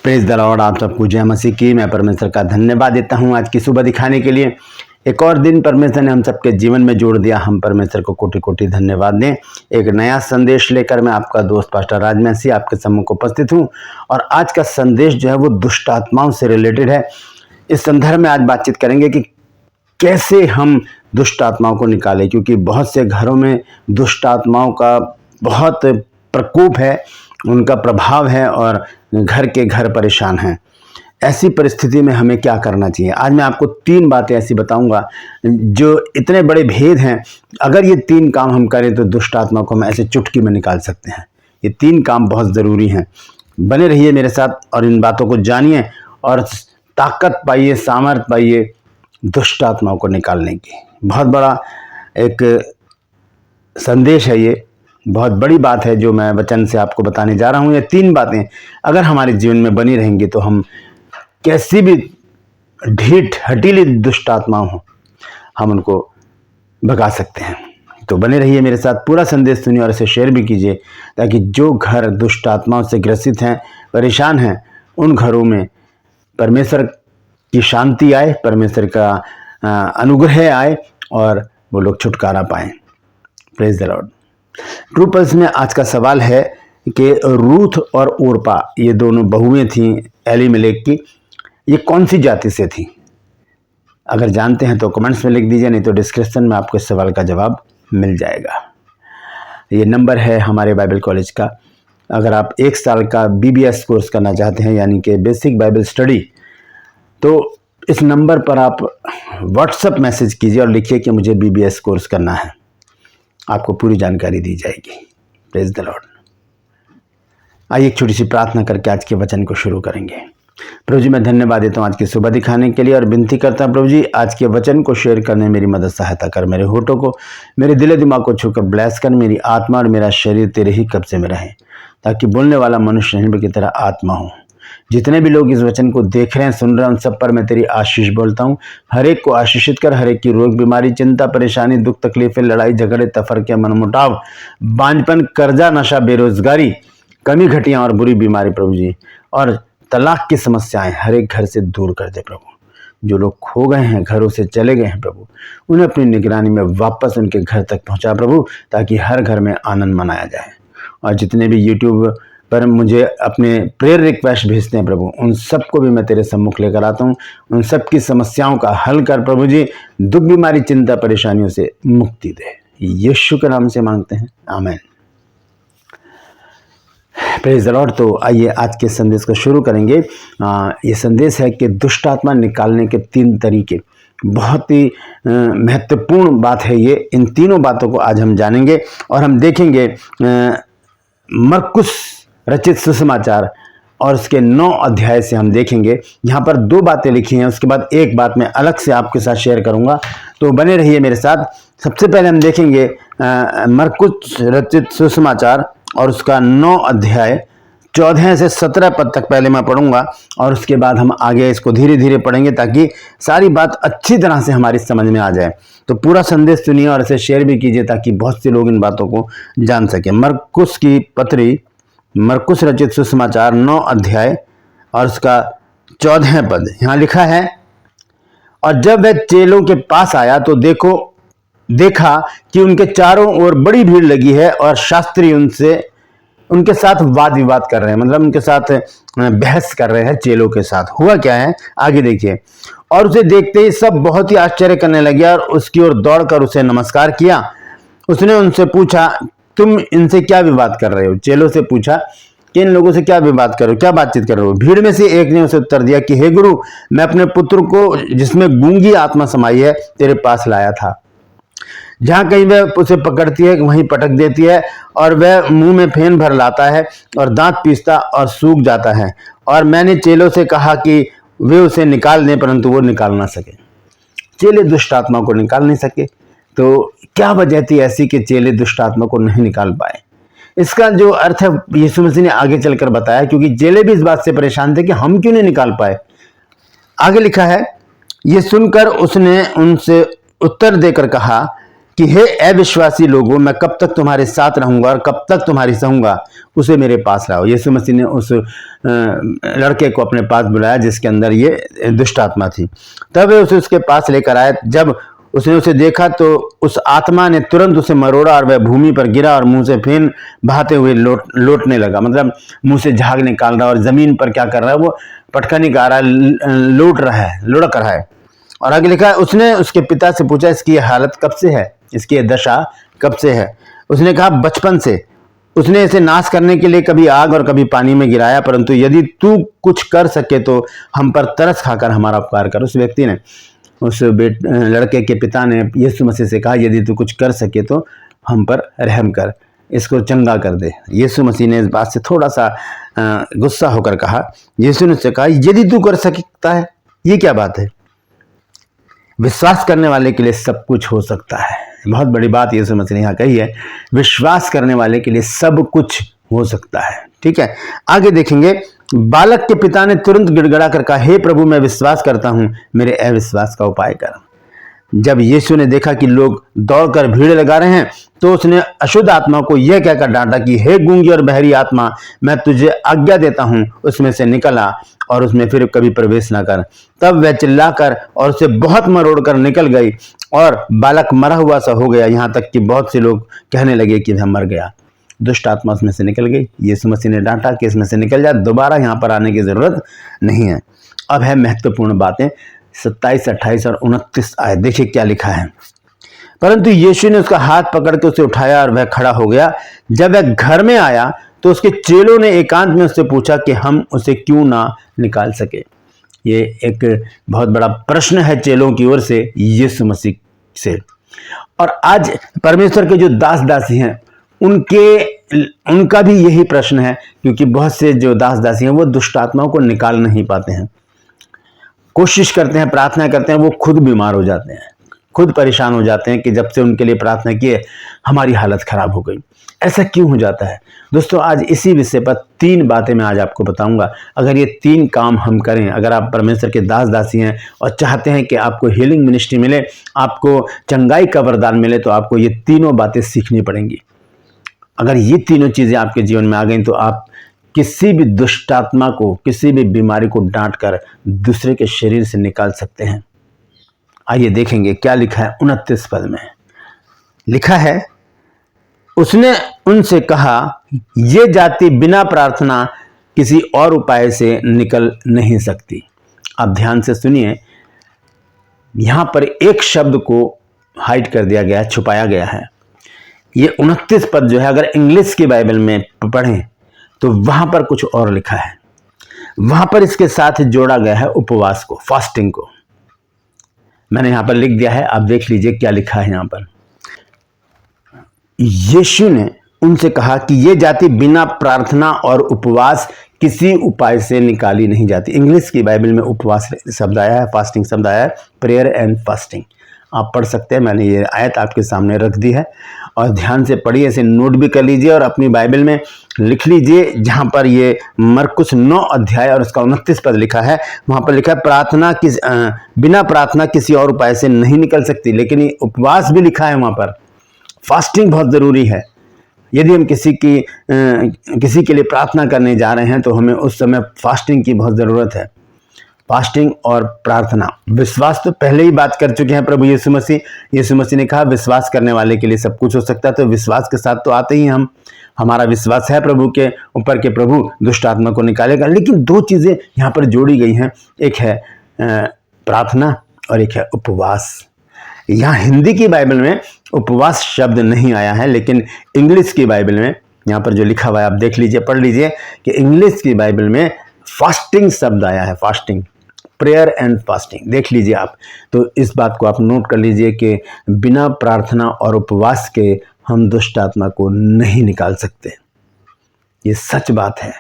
Praise the Lord. आप सबको जय मसीह की। मैं परमेश्वर का धन्यवाद देता हूं आज की सुबह दिखाने के लिए। एक और दिन परमेश्वर ने हम सबके जीवन में जोड़ दिया। हम परमेश्वर को कोटि कोटि धन्यवाद दें। एक नया संदेश लेकर मैं आपका दोस्त पास्टर राजमसी आपके सम्मुख उपस्थित हूं और आज का संदेश जो है वो दुष्ट आत्माओं से रिलेटेड है। इस संदर्भ में आज बातचीत करेंगे कि कैसे हम दुष्ट आत्माओं को निकालें, क्योंकि बहुत से घरों में दुष्ट आत्माओं का बहुत प्रकोप है, उनका प्रभाव है और घर के घर परेशान हैं। ऐसी परिस्थिति में हमें क्या करना चाहिए। आज मैं आपको 3 बातें ऐसी बताऊंगा जो इतने बड़े भेद हैं। अगर ये 3 काम हम करें तो दुष्ट आत्मा को हम ऐसे चुटकी में निकाल सकते हैं। ये 3 काम बहुत ज़रूरी हैं। बने रहिए मेरे साथ और इन बातों को जानिए और ताकत पाइए, सामर्थ पाइए दुष्ट आत्माओं को निकालने की। बहुत बड़ा एक संदेश है, ये बहुत बड़ी बात है जो मैं वचन से आपको बताने जा रहा हूँ। ये 3 बातें अगर हमारे जीवन में बनी रहेंगी तो हम कैसी भी ढीठ हटीली दुष्ट आत्माओं हो, हम उनको भगा सकते हैं। तो बने रहिए मेरे साथ, पूरा संदेश सुनिए और इसे शेयर भी कीजिए, ताकि जो घर दुष्ट आत्माओं से ग्रसित हैं, परेशान हैं, उन घरों में परमेश्वर की शांति आए, परमेश्वर का अनुग्रह आए और वो लोग छुटकारा पाएं। Praise the Lord. True pulse में आज का सवाल है कि रूथ और ओरपा, ये दोनों बहुएं थीं एलीमेलेक की, ये कौन सी जाति से थी। अगर जानते हैं तो कमेंट्स में लिख दीजिए, नहीं तो डिस्क्रिप्शन में आपको इस सवाल का जवाब मिल जाएगा। ये नंबर है हमारे बाइबल कॉलेज का। अगर आप 1 साल का BBS कोर्स करना चाहते हैं, यानी कि बेसिक बाइबल स्टडी, तो इस नंबर पर आप व्हाट्सएप मैसेज कीजिए और लिखिए कि मुझे BBS कोर्स करना है। आपको पूरी जानकारी दी जाएगी। Praise the Lord. आइए एक छोटी सी प्रार्थना करके आज के वचन को शुरू करेंगे। प्रभु जी, मैं धन्यवाद देता हूँ आज की सुबह दिखाने के लिए और विनती करता हूँ प्रभु जी, आज के वचन को शेयर करने में मेरी मदद सहायता कर। मेरे होठों को, मेरे दिल दिमाग को छूकर ब्लेस कर। मेरी आत्मा और मेरा शरीर तेरे ही कब्जे में रहे, ताकि बोलने वाला मनुष्य नहीं बल्कि तेरा आत्मा हो। जितने भी लोग इस वचन को देख रहे हैं, सुन रहे हैं, उन सब पर मैं तेरी आशीष बोलता हूँ। हर एक को आशीषित कर। हर एक की रोग, बीमारी, चिंता, परेशानी, दुख, तकलीफें, लड़ाई झगड़े, तफरके, मनमुटाव, बांझपन, कर्जा, नशा, बेरोजगारी, कमी घटियां और बुरी बीमारी प्रभु जी, और तलाक की समस्याएं हर एक घर से दूर कर दे प्रभु। जो लोग खो गए हैं, घरों से चले गए हैं प्रभु, उन्हें अपनी निगरानी में वापस उनके घर तक पहुंचा प्रभु, ताकि हर घर में आनंद मनाया जाए। और जितने भी यूट्यूब पर मुझे अपने प्रेयर रिक्वेस्ट भेजते हैं प्रभु, उन सबको भी मैं तेरे सम्मुख लेकर आता हूँ। उन सब की समस्याओं का हल कर प्रभु जी। दुख, बीमारी, चिंता, परेशानियों से मुक्ति दे। यीशु के नाम से मांगते हैं, आमीन। Praise the Lord. तो आइए आज के संदेश को शुरू करेंगे। ये संदेश है कि दुष्ट आत्मा निकालने के 3 तरीके। बहुत ही महत्वपूर्ण बात है ये। इन तीनों बातों को आज हम जानेंगे और हम देखेंगे मरकुस रचित सुसमाचार और उसके 9 अध्याय से हम देखेंगे। यहाँ पर 2 बातें लिखी हैं, उसके बाद एक बात मैं अलग से आपके साथ शेयर करूँगा, तो बने रहिए मेरे साथ। सबसे पहले हम देखेंगे मरकुस रचित सुसमाचार और उसका 9 अध्याय 14 से 17 पद तक पहले मैं पढ़ूंगा और उसके बाद हम आगे इसको धीरे धीरे पढ़ेंगे, ताकि सारी बात अच्छी तरह से हमारी समझ में आ जाए। तो पूरा संदेश सुनिए और इसे शेयर भी कीजिए, ताकि बहुत से लोग इन बातों को जान सके। मरकुस की पत्री, मरकुस रचित सुसमाचार 9 अध्याय और उसका 14 पद। यहाँ लिखा है, और जब वह चेलों के पास आया तो देखा कि उनके चारों ओर बड़ी भीड़ लगी है और शास्त्री उनके साथ वाद विवाद कर रहे हैं, मतलब उनके साथ बहस कर रहे हैं चेलों के साथ। हुआ क्या है आगे देखिए। और उसे देखते ही सब बहुत ही आश्चर्य करने लगे और उसकी ओर दौड़कर उसे नमस्कार किया। उसने उनसे पूछा, तुम इनसे क्या विवाद कर रहे हो? चेलों से पूछा कि इन लोगों से क्या विवाद कर रहे हो, क्या बातचीत कर रहे हो? भीड़ में से एक ने उसे उत्तर दिया कि हे गुरु, मैं अपने पुत्र को, जिसमें गूंगी आत्मा समाई है, तेरे पास लाया था। जहां कहीं वह उसे पकड़ती है वहीं पटक देती है, और वह मुंह में फेन भर लाता है और दांत पीसता और सूख जाता है। और मैंने चेलों से कहा कि वे उसे निकाल दें, परंतु वो निकाल ना सके। चेले दुष्ट आत्मा को निकाल नहीं सके। तो क्या वजह थी ऐसी कि चेले दुष्ट आत्मा को नहीं निकाल पाए? इसका जो अर्थ है यीशु मसीह ने आगे चलकर बताया, क्योंकि चेले भी इस बात से परेशान थे कि हम क्यों नहीं निकाल पाए। आगे लिखा है, ये सुनकर उसने उनसे उत्तर देकर कहा कि हे अविश्वासी लोगों, मैं कब तक तुम्हारे साथ रहूंगा और कब तक तुम्हारी सहूंगा, उसे मेरे पास लाओ। यीशु मसीह ने उस लड़के को अपने पास बुलाया जिसके अंदर ये दुष्ट आत्मा थी। तब वे उसे उसके पास लेकर आए। जब उसने उसे देखा तो उस आत्मा ने तुरंत उसे मरोड़ा और वह भूमि पर गिरा और मुंह से फेन बहाते हुए लौटने लगा। मतलब मुंह से झाग निकाल रहा है और जमीन पर क्या कर रहा है, वो पटखनी गा रहा है, लौट रहा है, लुढ़क रहा है। और आगे लिखा है, उसने उसके पिता से पूछा, इसकी हालत कब से है, इसकी दशा कब से है? उसने कहा, बचपन से। उसने इसे नाश करने के लिए कभी आग और कभी पानी में गिराया, परंतु यदि तू कुछ कर सके तो हम पर तरस खाकर हमारा उपकार कर। उस व्यक्ति ने, उस लड़के के पिता ने यीशु मसीह से कहा, यदि तू कुछ कर सके तो हम पर रहम कर, इसको चंगा कर दे। यीशु मसीह ने इस बात से थोड़ा सा गुस्सा होकर कहा। यीशु ने उससे कहा, यदि तू कर सकता है, ये क्या बात है? विश्वास करने वाले के लिए सब कुछ हो सकता है। बहुत बड़ी बात यीशु मसीह ने यहाँ कही है, विश्वास करने वाले के लिए सब कुछ हो सकता है। ठीक है, आगे देखेंगे। बालक के पिता ने तुरंत गिड़गिड़ा कर कहा, हे प्रभु, मैं विश्वास करता हूं, मेरे अविश्वास का उपाय कर। जब यीशु ने देखा कि लोग दौड़कर भीड़ लगा रहे हैं तो उसने अशुद्ध आत्मा को यह कहकर डांटा कि हे गूंगी और बहरी आत्मा, मैं तुझे आज्ञा देता हूं, उसमें से निकल आ और उसमें फिर कभी प्रवेश ना कर। तब वह चिल्लाकर और उसे बहुत मरोड़कर निकल गई और बालक मरा हुआ सा हो गया, यहाँ तक कि बहुत से लोग कहने लगे कि वह मर गया। दुष्ट आत्मा उसमें से निकल गई। यीशु मसीह ने डांटा कि इसमें से निकल जा, दोबारा यहाँ पर आने की जरूरत नहीं है। अब है महत्वपूर्ण बातें, 27, 28 और 29 आए। देखिए क्या लिखा है। परंतु यीशु ने उसका हाथ पकड़ के उसे उठाया और वह खड़ा हो गया। जब वह घर में आया तो उसके चेलों ने एकांत में उससे पूछा कि हम उसे क्यों ना निकाल सके। ये एक बहुत बड़ा प्रश्न है चेलों की ओर से यीशु मसीह से। और आज परमेश्वर के जो दास दासी हैं उनका भी यही प्रश्न है, क्योंकि बहुत से जो दास दासी हैं वो दुष्ट आत्माओं को निकाल नहीं पाते हैं। कोशिश करते हैं, प्रार्थना करते हैं, वो खुद बीमार हो जाते हैं, खुद परेशान हो जाते हैं कि जब से उनके लिए प्रार्थना किए हमारी हालत खराब हो गई। ऐसा क्यों हो जाता है? दोस्तों, आज इसी विषय पर 3 बातें मैं आज आपको बताऊंगा। अगर ये 3 काम हम करें, अगर आप परमेश्वर के दास दासी हैं और चाहते हैं कि आपको हीलिंग मिनिस्ट्री मिले, आपको चंगाई का वरदान मिले, तो आपको ये तीनों बातें सीखनी पड़ेंगी। अगर ये तीनों चीज़ें आपके जीवन में आ गई तो आप किसी भी दुष्ट आत्मा को, किसी भी बीमारी को डांट कर दूसरे के शरीर से निकाल सकते हैं। आइए देखेंगे क्या लिखा है 29 पद में। लिखा है, उसने उनसे कहा, ये जाति बिना प्रार्थना किसी और उपाय से निकल नहीं सकती। आप ध्यान से सुनिए, यहां पर एक शब्द को हाइड कर दिया गया है, छुपाया गया है। ये 29 पद जो है, अगर इंग्लिश की बाइबल में पढ़ें तो वहां पर कुछ और लिखा है। वहां पर इसके साथ जोड़ा गया है उपवास को, फास्टिंग को। मैंने यहां पर लिख दिया है, आप देख लीजिए क्या लिखा है यहां पर। यीशु ने उनसे कहा कि यह जाति बिना प्रार्थना और उपवास किसी उपाय से निकाली नहीं जाती। इंग्लिश की बाइबल में उपवास शब्द आया है, फास्टिंग शब्द आया है, प्रेयर एंड फास्टिंग। आप पढ़ सकते हैं, मैंने ये आयत आपके सामने रख दी है और ध्यान से पढ़िए, इसे नोट भी कर लीजिए और अपनी बाइबल में लिख लीजिए। जहाँ पर ये मरकुस 9 अध्याय और उसका 29 पद लिखा है, वहाँ पर लिखा है बिना प्रार्थना किसी और उपाय से नहीं निकल सकती। लेकिन ये उपवास भी लिखा है वहाँ पर, फास्टिंग बहुत ज़रूरी है। यदि हम किसी के लिए प्रार्थना करने जा रहे हैं तो हमें उस समय फास्टिंग की बहुत ज़रूरत है। फास्टिंग और प्रार्थना, विश्वास तो पहले ही बात कर चुके हैं प्रभु यीशु मसीह। यीशु मसीह ने कहा विश्वास करने वाले के लिए सब कुछ हो सकता है, तो विश्वास के साथ तो आते ही हम, हमारा विश्वास है प्रभु के ऊपर के प्रभु दुष्ट आत्मा को निकालेगा। लेकिन 2 चीज़ें यहाँ पर जोड़ी गई हैं, एक है प्रार्थना और एक है उपवास। यहाँ हिंदी की बाइबल में उपवास शब्द नहीं आया है, लेकिन इंग्लिश की बाइबल में यहाँ पर जो लिखा हुआ है आप देख लीजिए, पढ़ लीजिए कि इंग्लिश की बाइबल में फास्टिंग शब्द आया है, फास्टिंग, प्रेयर एंड फास्टिंग। देख लीजिए आप, तो इस बात को आप नोट कर लीजिए कि बिना प्रार्थना और उपवास के हम दुष्ट आत्मा को नहीं निकाल सकते। ये सच बात है,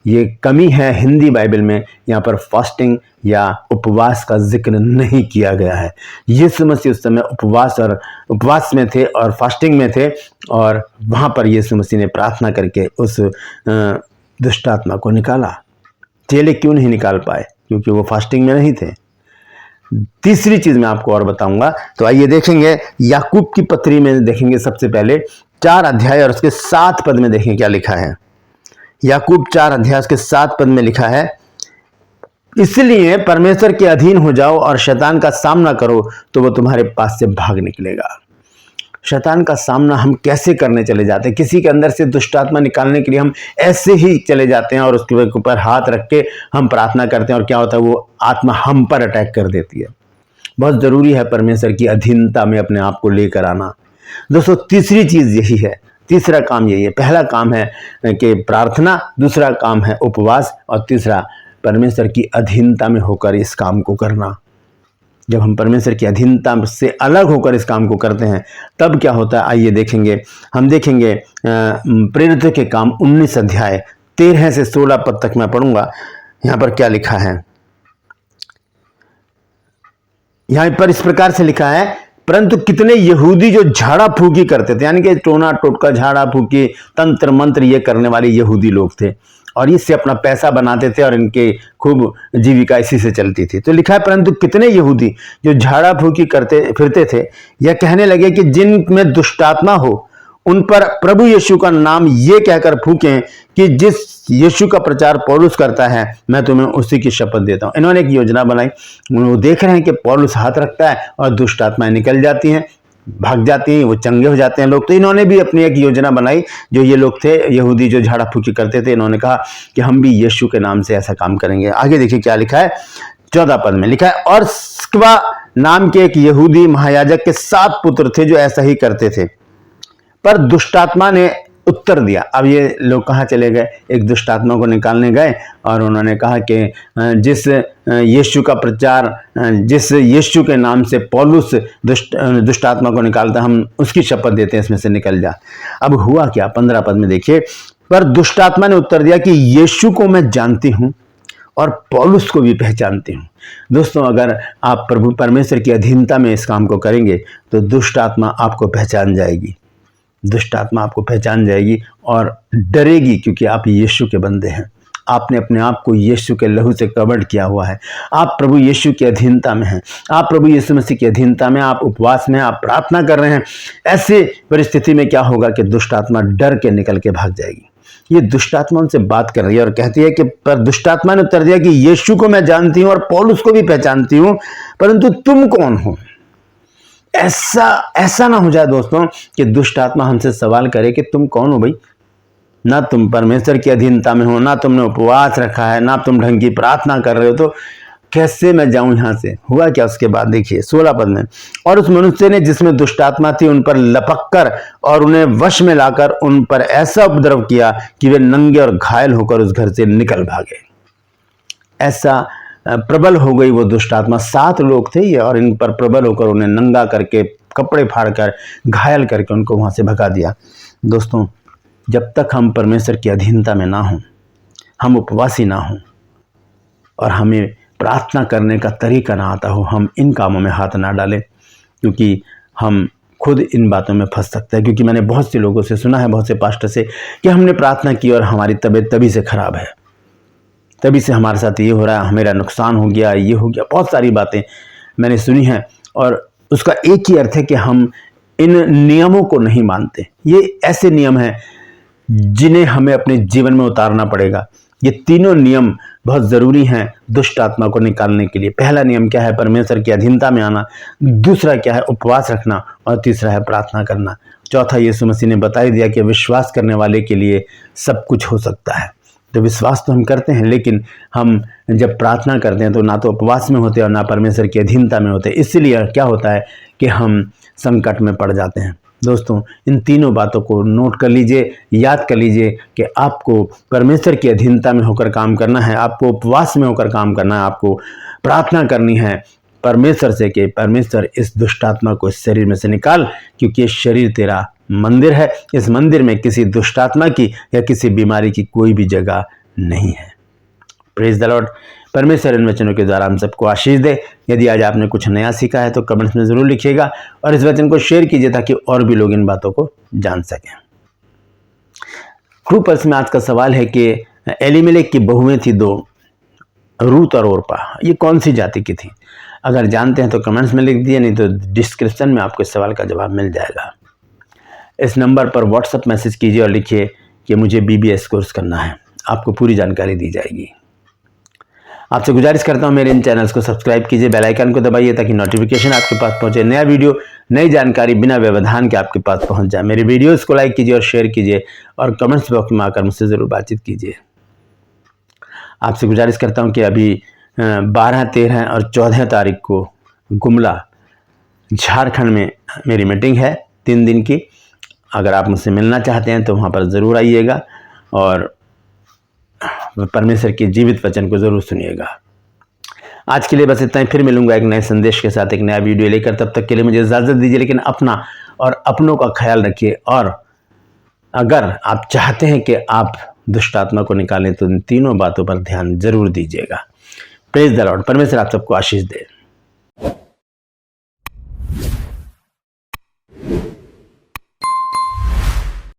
ये कमी है हिंदी बाइबल में, यहाँ पर फास्टिंग या उपवास का जिक्र नहीं किया गया है। यीशु मसीह उस समय उपवास में थे और फास्टिंग में थे, और वहाँ पर यीशु मसीह ने प्रार्थना करके उस दुष्ट आत्मा को निकाला। चेले क्यों नहीं निकाल पाए? क्योंकि वो फास्टिंग में नहीं थे। तीसरी चीज मैं आपको और बताऊंगा। तो आइए देखेंगे याकूब की पत्री में, देखेंगे सबसे पहले 4 अध्याय और उसके 7 पद में देखें क्या लिखा है। याकूब 4 अध्याय उसके 7 पद में लिखा है, इसलिए परमेश्वर के अधीन हो जाओ और शैतान का सामना करो तो वो तुम्हारे पास से भाग निकलेगा। शैतान का सामना हम कैसे करने चले जाते हैं? किसी के अंदर से दुष्ट आत्मा निकालने के लिए हम ऐसे ही चले जाते हैं और उसके ऊपर हाथ रख के हम प्रार्थना करते हैं, और क्या होता है, वो आत्मा हम पर अटैक कर देती है। बहुत जरूरी है परमेश्वर की अधीनता में अपने आप को लेकर आना। दोस्तों, तीसरी चीज यही है, तीसरा काम यही है। पहला काम है कि प्रार्थना, दूसरा काम है उपवास, और तीसरा परमेश्वर की अधीनता में होकर इस काम को करना। जब हम परमेश्वर की अधीनता से अलग होकर इस काम को करते हैं तब क्या होता है, आइए देखेंगे। हम देखेंगे प्रेरितों के काम 19 अध्याय 13 से 16 पद तक मैं पढ़ूंगा। यहां पर क्या लिखा है, यहां पर इस प्रकार से लिखा है, परंतु कितने यहूदी जो झाड़ा फूकी करते थे, यानी कि टोना टोटका झाड़ा फूकी तंत्र मंत्र ये करने वाले यहूदी लोग थे, और इससे अपना पैसा बनाते थे और इनके खूब जीविका इसी से चलती थी। तो लिखा है, परंतु कितने यहूदी जो झाड़ा फूकी करते फिरते थे, यह कहने लगे कि जिनमें दुष्टात्मा हो उन पर प्रभु यीशु का नाम ये कहकर फूकें कि जिस यीशु का प्रचार पौलुस करता है मैं तुम्हें उसी की शपथ देता हूं। इन्होंने एक योजना बनाई। वो देख रहे हैं कि पौलुस हाथ रखता है और दुष्ट आत्माएं निकल जाती हैं, भाग जाती हैं, वो चंगे हो जाते हैं लोग। तो इन्होंने भी अपनी एक योजना बनाई। जो ये लोग थे यहूदी जो झाड़ा फूकी करते थे, इन्होंने कहा कि हम भी यीशु के नाम से ऐसा काम करेंगे। आगे देखिए क्या लिखा है, 14 पद में लिखा है, और स्क्वा नाम के एक यहूदी महायाजक के 7 पुत्र थे जो ऐसा ही करते थे, पर दुष्टात्मा ने उत्तर दिया। अब ये लोग कहाँ चले गए, एक दुष्टात्मा को निकालने गए और उन्होंने कहा कि जिस यीशु का प्रचार, जिस यीशु के नाम से पौलुस दुष्टात्मा को निकालता, हम उसकी शपथ देते हैं इसमें से निकल जा। अब हुआ क्या, 15 पद में देखिए, पर दुष्टात्मा ने उत्तर दिया कि यीशु को मैं जानती हूँ और पौलुस को भी पहचानती हूँ। दोस्तों, अगर आप प्रभु परमेश्वर की अधीनता में इस काम को करेंगे तो दुष्ट आत्मा आपको पहचान जाएगी, दुष्ट आत्मा आपको पहचान जाएगी और डरेगी, क्योंकि आप यीशु के बंदे हैं। आपने अपने आप को यीशु के लहू से कवर्ड किया हुआ है। आप प्रभु यीशु की अधीनता में हैं, आप प्रभु यीशु मसीह की अधीनता में, आप उपवास में, आप प्रार्थना कर रहे हैं। ऐसी परिस्थिति में क्या होगा कि दुष्ट आत्मा डर के निकल के भाग जाएगी। ये दुष्ट आत्मा उनसे बात कर रही है और कहती है कि पर दुष्ट आत्मा ने उत्तर दिया कि यीशु को मैं जानती हूँ और पौलुस को भी पहचानती हूँ, परंतु तुम कौन हो? ऐसा ना हो जाए दोस्तों कि दुष्ट आत्मा हमसे सवाल करे कि तुम कौन हो भाई? ना तुम परमेश्वर की अधीनता में हो, ना तुमने उपवास रखा है, ना तुम ढंग की प्रार्थना कर रहे हो, तो कैसे मैं जाऊं यहां से? हुआ क्या उसके बाद देखिए 16 पद में, और उस मनुष्य ने जिसमें दुष्ट आत्मा थी उन पर लपक कर और उन्हें वश में लाकर उन पर ऐसा उपद्रव किया कि वे नंगे और घायल होकर उस घर से निकल भागे। ऐसा प्रबल हो गई वो दुष्ट आत्मा। 7 लोग थे ये, और इन पर प्रबल होकर उन्हें नंगा करके, कपड़े फाड़कर, घायल करके उनको वहां से भगा दिया। दोस्तों, जब तक हम परमेश्वर की अधीनता में ना हों, हम उपवासी ना हों और हमें प्रार्थना करने का तरीका ना आता हो, हम इन कामों में हाथ ना डालें, क्योंकि हम खुद इन बातों में फंस सकते हैं। क्योंकि मैंने बहुत से लोगों से सुना है, बहुत से पास्टर से, कि हमने प्रार्थना की और हमारी तबीयत तभी से खराब है, तभी से हमारे साथ ये हो रहा है, मेरा नुकसान हो गया, ये हो गया। बहुत सारी बातें मैंने सुनी हैं और उसका एक ही अर्थ है कि हम इन नियमों को नहीं मानते। ये ऐसे नियम हैं जिन्हें हमें अपने जीवन में उतारना पड़ेगा। ये तीनों नियम बहुत ज़रूरी हैं दुष्ट आत्मा को निकालने के लिए। पहला नियम क्या है? परमेश्वर की अधीनता में आना। दूसरा क्या है? उपवास रखना। और तीसरा है प्रार्थना करना। चौथा यीशु मसीह ने बता ही दिया कि विश्वास करने वाले के लिए सब कुछ हो सकता है। तो विश्वास तो हम करते हैं, लेकिन हम जब प्रार्थना करते हैं तो ना तो उपवास में होते और ना परमेश्वर की अधीनता में होते। इसलिए क्या होता है कि हम संकट में पड़ जाते हैं। दोस्तों, इन तीनों बातों को नोट कर लीजिए, याद कर लीजिए कि आपको परमेश्वर की अधीनता में होकर काम करना है, आपको उपवास में होकर काम करना है, आपको प्रार्थना करनी है परमेश्वर से कि परमेश्वर इस दुष्ट आत्मा को इस शरीर में से निकाल, क्योंकि ये शरीर तेरा मंदिर है। इस मंदिर में किसी दुष्ट आत्मा की या किसी बीमारी की कोई भी जगह नहीं है। Praise the Lord. परमेश्वर इन वचनों के द्वारा हम सबको आशीष दे। यदि आज आपने कुछ नया सीखा है तो कमेंट्स में ज़रूर लिखिएगा और इस वचन को शेयर कीजिए ताकि और भी लोग इन बातों को जान सकें। क्रूपर्स में आज का सवाल है कि एलीमेलेक की बहुएं थी 2, रूत और ओरपा। ये कौन सी जाति की थी? अगर जानते हैं तो कमेंट्स में लिख दिए, नहीं तो डिस्क्रिप्शन में आपको इस सवाल का जवाब मिल जाएगा। इस नंबर पर व्हाट्सएप मैसेज कीजिए और लिखिए कि मुझे BBS कोर्स करना है, आपको पूरी जानकारी दी जाएगी। आपसे गुजारिश करता हूं मेरे इन चैनल्स को सब्सक्राइब कीजिए, बेल आइकन को दबाइए ताकि नोटिफिकेशन आपके पास पहुंचे, नया वीडियो नई जानकारी बिना व्यवधान के आपके पास पहुंच जाए। मेरे वीडियोस को लाइक कीजिए और शेयर कीजिए और कमेंट्स बॉक्स में आकर मुझसे ज़रूर बातचीत कीजिए। आपसे गुजारिश करता हूं कि अभी 12, 13 और 14 तारीख को गुमला झारखंड में मेरी मीटिंग है 3 दिन की। अगर आप मुझसे मिलना चाहते हैं तो वहाँ पर ज़रूर आइएगा और परमेश्वर के जीवित वचन को ज़रूर सुनिएगा। आज के लिए बस इतना ही, फिर मिलूंगा एक नए संदेश के साथ, एक नया वीडियो लेकर। तब तक के लिए मुझे इजाज़त दीजिए, लेकिन अपना और अपनों का ख्याल रखिए। और अगर आप चाहते हैं कि आप दुष्ट आत्मा को निकालें तो इन तीनों बातों पर ध्यान जरूर दीजिएगा। Praise the Lord. परमेश्वर आप सबको आशीष दे।